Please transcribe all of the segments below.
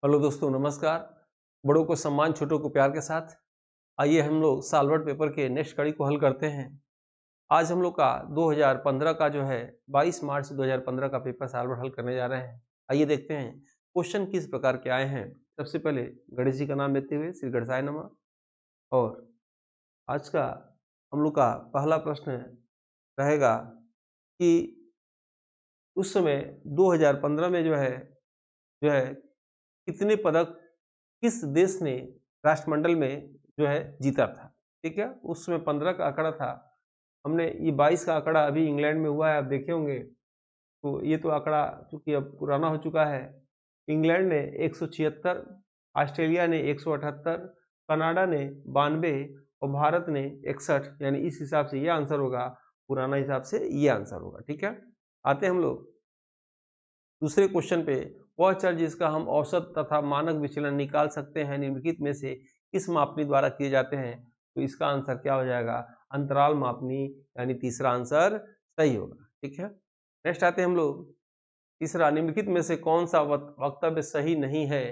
Hello दोस्तों, नमस्कार। बड़ों को सम्मान, छोटों को प्यार के साथ आइए हम लोग सॉल्वर पेपर के नेक्स्ट कड़ी को हल करते हैं। आज हम लोग का 2015 का जो है 22 मार्च 2015 का पेपर सॉल्वर हल करने जा रहे हैं। आइए देखते हैं क्वेश्चन किस प्रकार के आए हैं। सबसे पहले गणेश जी का नाम लेते हुए श्री गणेशाय नमः। और आज का हम लोग का पहला प्रश्न रहेगा कि उस समय 2015 में जो है कितने पदक किस देश ने राष्ट्रमंडल में जो है जीता था। ठीक है, उस समय 15 का आंकड़ा था। हमने ये 22 का आंकड़ा अभी इंग्लैंड में हुआ है, आप देखे होंगे। तो ये तो आंकड़ा चूंकि अब पुराना हो चुका है। इंग्लैंड ने 176, ऑस्ट्रेलिया ने 178, कनाडा ने 92 और भारत ने 61। यानी इस हिसाब से ये आंसर होगा, पुराना हिसाब से ये आंसर होगा। ठीक है, आते हैं हम लोग दूसरे क्वेश्चन पे। वह चर जिसका हम औसत तथा मानक विचलन निकाल सकते हैं निम्नलिखित में से किस मापनी द्वारा किए जाते हैं। तो इसका आंसर क्या हो जाएगा, अंतराल मापनी, यानी तीसरा आंसर सही होगा। ठीक है, नेक्स्ट आते हैं हम लोग तीसरा, निम्नलिखित में से कौन सा वक्तव्य सही नहीं है।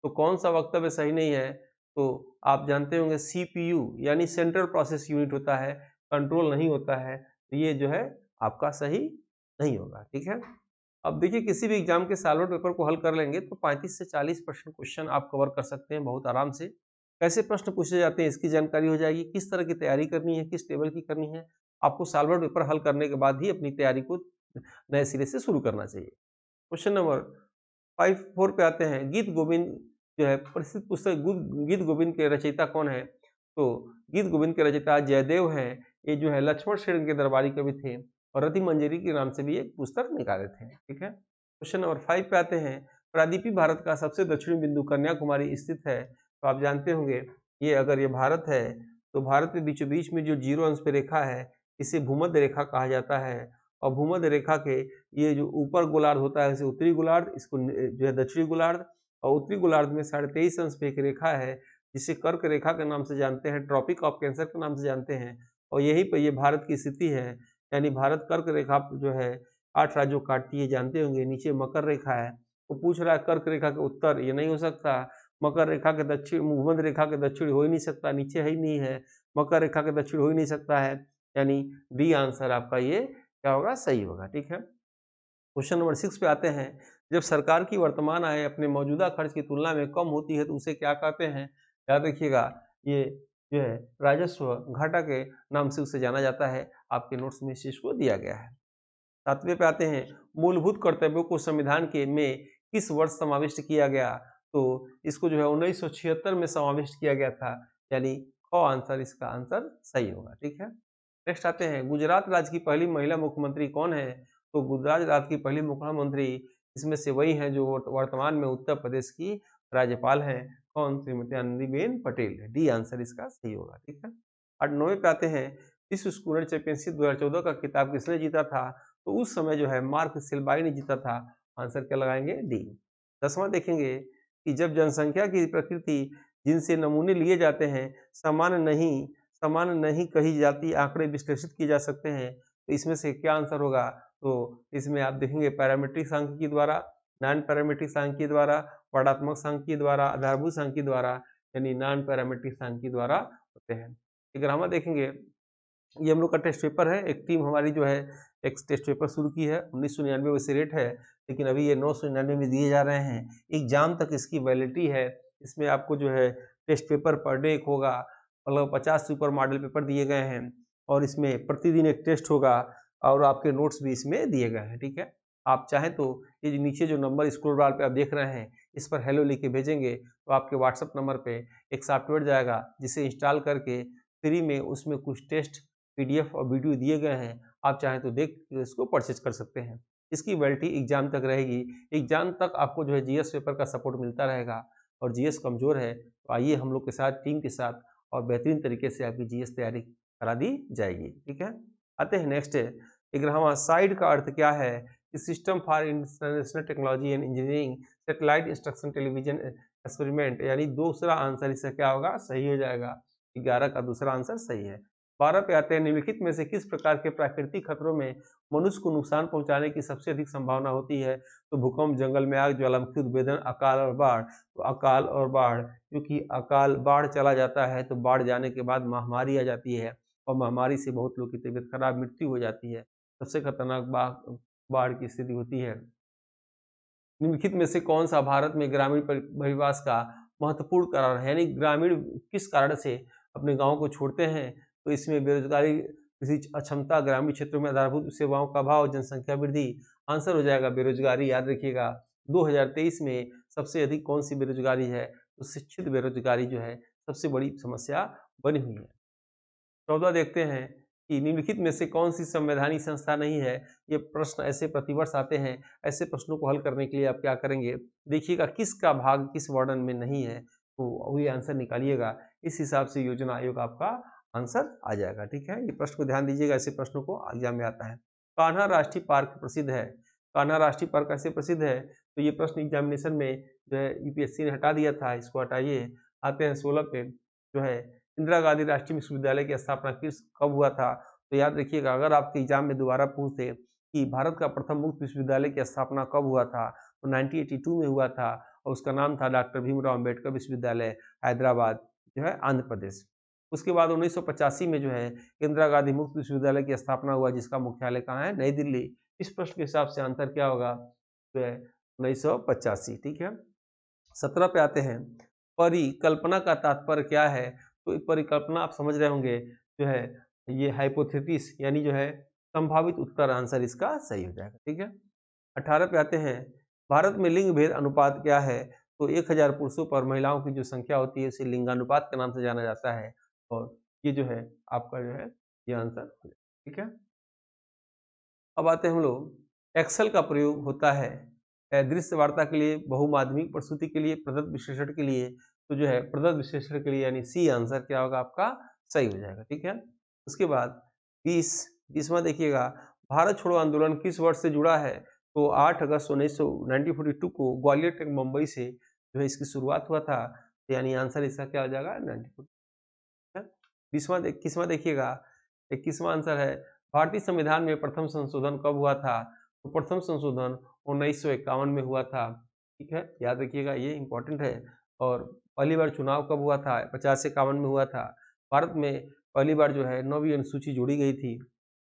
तो कौन सा वक्तव्य सही नहीं है, तो आप जानते होंगे सीपीयू यानी सेंट्रल प्रोसेस यूनिट होता है, कंट्रोल नहीं होता है। तो ये जो है आपका सही नहीं होगा। ठीक है, अब देखिए किसी भी एग्जाम के सॉल्वर पेपर को हल कर लेंगे तो 35 से 40% क्वेश्चन आप कवर कर सकते हैं बहुत आराम से। कैसे प्रश्न पूछे जाते हैं इसकी जानकारी हो जाएगी, किस तरह की तैयारी करनी है, किस टेबल की करनी है। आपको सॉल्वर पेपर हल करने के बाद ही अपनी तैयारी को नए सिरे से शुरू करना चाहिए। क्वेश्चन नंबर 54 पे आते हैं। गीत गोविंद जो है प्रसिद्ध पुस्तक गीत गोविंद के रचयिता कौन है। तो गीत गोविंद के रचयिता जयदेव हैं। ये जो है लक्ष्मण सेन के दरबारी कवि थे और रति मंजरी के नाम से भी एक पुस्तक निकाले थे। ठीक है, क्वेश्चन नंबर 5 पे आते हैं। प्रादीपी भारत का सबसे दक्षिणी बिंदु कन्याकुमारी स्थित है। तो आप जानते होंगे ये अगर ये भारत है तो भारत के बीचों बीच में जो जीरो अंश पे रेखा है इसे भूमध्य रेखा कहा जाता है। और भूमध्य रेखा के ये जो ऊपर गोलार्ध होता है इसे उत्तरी गोलार्ध, इसको जो है दक्षिणी गोलार्ध। और उत्तरी गोलार्ध में 23.5 अंश पे एक रेखा है जिसे कर्क रेखा के नाम से जानते हैं, ट्रॉपिक ऑफ कैंसर के नाम से जानते हैं। और यहीं पर ये भारत की स्थिति है। यानी भारत कर्क रेखा जो है 8 राज्यों काटती है, जानते होंगे। नीचे मकर रेखा है, वो पूछ रहा है कर्क रेखा के उत्तर, ये नहीं हो सकता। मकर रेखा के दक्षिण, भूमध्य रेखा के दक्षिण हो ही नहीं सकता, नीचे है ही नहीं है। मकर रेखा के दक्षिण हो ही नहीं सकता है, यानी डी आंसर आपका ये क्या होगा, सही होगा। ठीक है, क्वेश्चन नंबर 6 पे आते हैं। जब सरकार की वर्तमान आय अपने मौजूदा खर्च की तुलना में कम होती है तो उसे क्या कहते हैं। याद रखिएगा, ये जो है राजस्व घाटा के नाम से उसे जाना जाता है। आपके नोट्स में इस चीज को दिया गया है। 7वें पे आते हैं। मूलभूत कर्तव्यों को संविधान के में किस वर्ष समाविष्ट किया गया। तो इसको जो है 1976 में समाविष्ट किया गया था, यानी क आंसर इसका आंसर सही होगा। ठीक है, नेक्स्ट आते हैं। गुजरात राज्य की पहली महिला मुख्यमंत्री कौन है। तो गुजरात राज्य की पहली मुख्यमंत्री इसमें से वही है जो वर्तमान में उत्तर प्रदेश की राज्यपाल हैं। कौन, श्रीमती आनंदीबेन पटेल। डी आंसर इसका सही होगा। ठीक है, 8-9 पे आते हैं। विश्व स्कूलर चैंपियनशिप 2014 का खिताब किसने जीता था। तो उस समय जो है मार्क सिल्बाई ने जीता था। आंसर क्या लगाएंगे, डी। 10वां देखेंगे कि जब जनसंख्या की प्रकृति जिनसे नमूने लिए जाते हैं समान नहीं कही जाती, आंकड़े विश्लेषित किए जा सकते हैं। तो इसमें से क्या आंसर होगा। तो इसमें आप देखेंगे पैरामीट्रिक सांख्यिकी द्वारा, नॉन पैरामीट्रिक सांख्यिकी द्वारा, वर्णात्मक सांख्यिकी द्वारा, आधारभूत सांख्यिकी द्वारा, यानी नॉन पैरामीट्रिक सांख्यिकी द्वारा होते हैं। 11वां देखेंगे। ये हम लोग का टेस्ट पेपर है। एक टीम हमारी जो है एक टेस्ट पेपर शुरू की है। 1999 वैसे रेट है, लेकिन अभी ये 999 में दिए जा रहे हैं। एग्जाम तक इसकी वैलिडिटी है। इसमें आपको जो है टेस्ट पेपर पर डे एक होगा, मतलब 50 सुपर मॉडल पेपर दिए गए हैं। और इसमें प्रतिदिन एक टेस्ट होगा और आपके नोट्स भी इसमें दिए गए हैं। ठीक है, आप चाहें तो ये जो नीचे जो नंबर स्क्रोल बार पे आप देख रहे हैं इस पर हेलो लिख के भेजेंगे तो आपके व्हाट्सएप नंबर पे एक सॉफ्टवेयर जाएगा जिसे इंस्टॉल करके फ्री में उसमें कुछ टेस्ट पीडीएफ और वीडियो दिए गए हैं। आप चाहें तो देख के इसको परचेज कर सकते हैं। इसकी वैलिडिटी एग्जाम तक रहेगी। एग्जाम तक आपको जो है जीएस पेपर का सपोर्ट मिलता रहेगा। और जीएस कमजोर है तो आइए हम लोग के साथ, टीम के साथ और बेहतरीन तरीके से आपकी जीएस तैयारी करा दी जाएगी। ठीक है, आते हैं नेक्स्ट। 11वां, साइड का अर्थ क्या है। System for international technology and engineering satellite instruction television experiment, यानी दूसरा आंसर इसका क्या होगा, सही हो जाएगा। 11 का दूसरा आंसर सही है। 12 पे आते हैं। निम्नलिखित में से किस प्रकार के प्राकृतिक खतरों में मनुष्य को नुकसान पहुंचाने की सबसे अधिक संभावना होती है? तो भूकंप, जंगल में आग, ज्वालामुखी उद्भेदन, अकाल और बाढ़। तो अकाल और बाढ़, क्योंकि अकाल बाढ़ चला जाता है तो बाढ़ जाने के बाद महामारी आ जाती है और महामारी से बहुत लोग की तबीयत खराब, मृत्यु हो जाती है। सबसे खतरनाक बाढ़ की स्थिति होती है। निम्नलिखित में से कौन सा भारत में ग्रामीण बहिर्वास का महत्वपूर्ण कारण है? यानी ग्रामीण किस कारण से अपने गांव को छोड़ते हैं? तो इसमें बेरोजगारी, कृषि अक्षमता, ग्रामीण क्षेत्रों में आधारभूत सेवाओं का अभाव, जनसंख्या वृद्धि। आंसर हो जाएगा बेरोजगारी। याद रखिएगा 2023 में सबसे अधिक कौन सी बेरोजगारी है? तो शिक्षित बेरोजगारी जो है सबसे बड़ी समस्या बनी हुई है। 14 देखते हैं कि निम्नलिखित में से कौन सी संवैधानिक संस्था नहीं है? ये प्रश्न ऐसे प्रतिवर्ष आते हैं। ऐसे प्रश्नों को हल करने के लिए आप क्या करेंगे? देखिएगा किसका भाग किस वर्णन में नहीं है, तो वही आंसर निकालिएगा। इस हिसाब से योजना आयोग आपका आंसर आ जाएगा। ठीक है, ये प्रश्न को ध्यान दीजिएगा, ऐसे प्रश्नों को एग्जाम में आता है। कान्हा राष्ट्रीय पार्क प्रसिद्ध है। कान्हा राष्ट्रीय पार्क कैसे प्रसिद्ध है? तो ये प्रश्न एग्जामिनेशन में जो है यूपीएससी ने हटा दिया था, इसको हटाइए। आते हैं 16 पे, जो है इंदिरा गांधी राष्ट्रीय विश्वविद्यालय की स्थापना कब हुआ था? तो याद रखिएगा, अगर आपके एग्जाम में दोबारा पूछे कि भारत का प्रथम मुक्त विश्वविद्यालय की स्थापना कब हुआ था, तो 1982 में हुआ था और उसका नाम था डॉक्टर भीमराव अंबेडकर विश्वविद्यालय, हैदराबाद, जो है आंध्र प्रदेश। उसके बाद 1985 में जो है इंदिरा गांधी मुक्त विश्वविद्यालय की स्थापना हुआ, जिसका मुख्यालय कहाँ है? नई दिल्ली। इस प्रश्न के हिसाब से आंसर क्या होगा? जो है 1985। ठीक है, 17 पे आते हैं। परिकल्पना का तात्पर्य क्या है? तो परिकल्पना आप समझ रहे होंगे, जो है ये हाइपोथेसिस, यानी जो है संभावित उत्तर, आंसर इसका सही हो जाएगा। ठीक है, 18 पे आते हैं। भारत में लिंग भेद अनुपात क्या है? तो 1000 पुरुषों पर महिलाओं की जो संख्या होती है उसे लिंगानुपात के नाम से जाना जाता है और ये जो है आपका जो है ये आंसर हो जाएगा। ठीक है, अब आते हैं हम लोग, एक्सेल का प्रयोग होता है दृश्य वार्ता के लिए, बहुमाध्यमिक प्रस्तुति के लिए, प्रदत्त विश्लेषण के लिए। तो जो है प्रदत्त विश्लेषण के लिए, यानी सी आंसर क्या होगा आपका? सही हो जाएगा। ठीक है, उसके बाद 20वां देखिएगा, भारत छोड़ो आंदोलन किस वर्ष से जुड़ा है? तो 8 अगस्त 1942 को ग्वालियर टेक मुंबई से जो है इसकी शुरुआत हुआ था, यानी आंसर इसका क्या हो जाएगा? 1942। 21वां देखिएगा, 21वां आंसर है, भारतीय संविधान में प्रथम संशोधन कब हुआ था? तो प्रथम संशोधन 1951 में हुआ था। ठीक है, याद रखिएगा, ये इंपॉर्टेंट है। और पहली बार चुनाव कब हुआ था? 50 से 51 में हुआ था। भारत में पहली बार जो है 9वीं अनुसूची जोड़ी गई थी।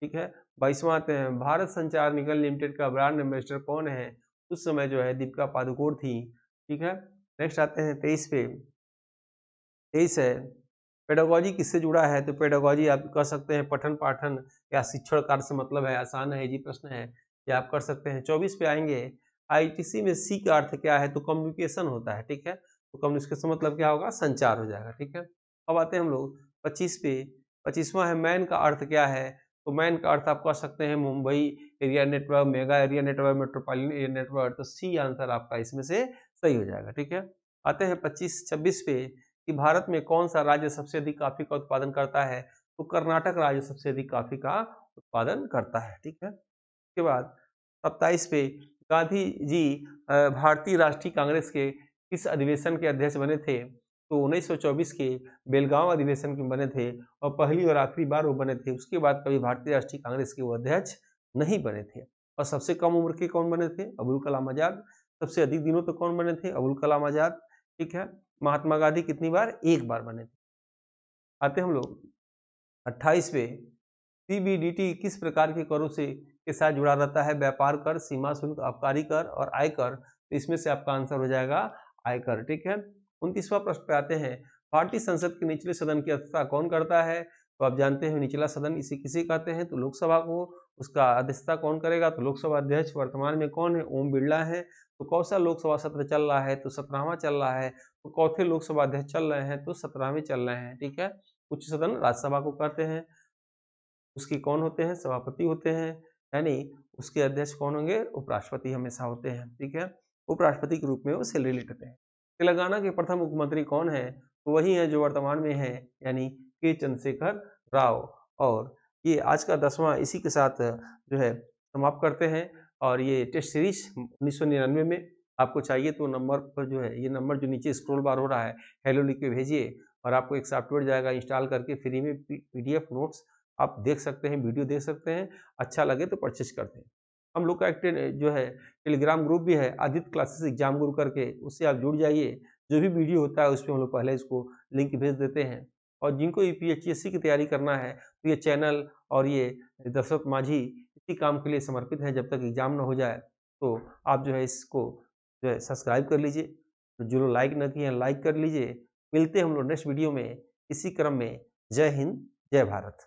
ठीक है, 22वां आते हैं, भारत संचार निगम लिमिटेड का ब्रांड एम्बेसडर कौन है? उस समय जो है दीपिका पादुकोण थी। ठीक है, नेक्स्ट आते हैं 23 पे। 23 है, पेडागोजी किससे जुड़ा है? तो पेडागोजी आप कर सकते हैं पठन पाठन या शिक्षण कार्य से मतलब है, आसान है, जी प्रश्न है, ये आप कर सकते हैं। 24 पे आएंगे, आईटीसी में सी का अर्थ क्या है? तो कम्युनिकेशन होता है। ठीक है, तो कम्युनिकेशन मतलब क्या होगा? संचार हो जाएगा। ठीक है, अब आते हैं हम लोग 25 पे। 25वां है, मैन का अर्थ क्या है? तो मैन का अर्थ आप कर सकते हैं Mumbai area network, mega area network, metropolitan area network. तो सी आंसर आपका इसमें से सही हो जाएगा। ठीक है, आते हैं 26 पे कि भारत में कौन सा राज्य सबसे अधिक कॉफी का उत्पादन करता है? तो कर्नाटक राज्य सबसे अधिक कॉफी का उत्पादन करता है। ठीक है, उसके बाद 27 पे, गांधी जी भारतीय राष्ट्रीय कांग्रेस के किस अधिवेशन के अध्यक्ष बने थे? तो 1924 के बेलगांव अधिवेशन के बने थे और पहली और आखिरी बार वो बने थे। उसके बाद कभी भारतीय राष्ट्रीय कांग्रेस के वो अध्यक्ष नहीं बने थे। और सबसे कम उम्र के कौन बने थे? अबुल कलाम आजाद। सबसे अधिक दिनों तक कौन बने थे? अबुल कलाम आजाद। ठीक है, महात्मा गांधी कितनी बार? एक बार बने थे। आते हम लोग 28 पे, सीबीडीटी किस प्रकार के करों से के साथ जुड़ा रहता है? व्यापार कर, सीमा शुल्क, आबकारी कर और आयकर। तो इसमें से आपका आंसर हो जाएगा आयकर। ठीक है, 29वां प्रश्न पे आते हैं, भारतीय संसद के निचले सदन की अध्यक्षता कौन करता है? तो आप जानते हैं निचला सदन इसे किसे कहते हैं? तो लोकसभा को। उसका अध्यक्षता कौन करेगा? तो लोकसभा अध्यक्ष वर्तमान में कौन है? ओम बिरला है। तो कौन सा लोकसभा सत्र चल रहा है? तो 17वां चल रहा है। तो चौथे लोकसभा अध्यक्ष चल रहे हैं? तो 17वें चल रहे हैं। ठीक है, उच्च सदन राज्यसभा को कहते हैं। उसके कौन होते हैं? सभापति होते हैं, यानी उसके अध्यक्ष कौन होंगे? उपराष्ट्रपति हमेशा होते हैं। ठीक है, उपराष्ट्रपति के रूप में वो सैलरी लेते हैं। तेलंगाना के प्रथम मुख्यमंत्री कौन है? तो वही है जो वर्तमान में है, यानी के चंद्रशेखर राव। और ये आज का 10वां इसी के साथ जो है समाप्त करते हैं। और ये टेस्ट सीरीज 1999 में आपको चाहिए तो नंबर पर जो है, ये नंबर जो नीचे स्क्रॉल बार हो रहा है, हेलो लिख के भेजिए और आपको एक सॉफ्टवेयर जाएगा, इंस्टॉल करके फ्री में पीडीएफ नोट्स आप देख सकते हैं, वीडियो देख सकते हैं, अच्छा लगे तो परचेज करते हैं। हम लोग का एक जो है टेलीग्राम ग्रुप भी है, आदित्य क्लासेस एग्जाम गुरु करके, उससे आप जुड़ जाइए। जो भी वीडियो होता है उस पर हम लोग पहले इसको लिंक भेज देते हैं। और जिनको यूपीएससी की तैयारी करना है तो ये चैनल और ये दशरथ मांझी इसी काम के लिए समर्पित है। जब तक एग्जाम ना हो जाए तो आप जो है इसको जो है सब्सक्राइब कर लीजिए। तो जो लोग लाइक न किए हैं लाइक कर लीजिए। मिलते हैं हम लोग नेक्स्ट वीडियो में इसी क्रम में। जय हिंद, जय भारत।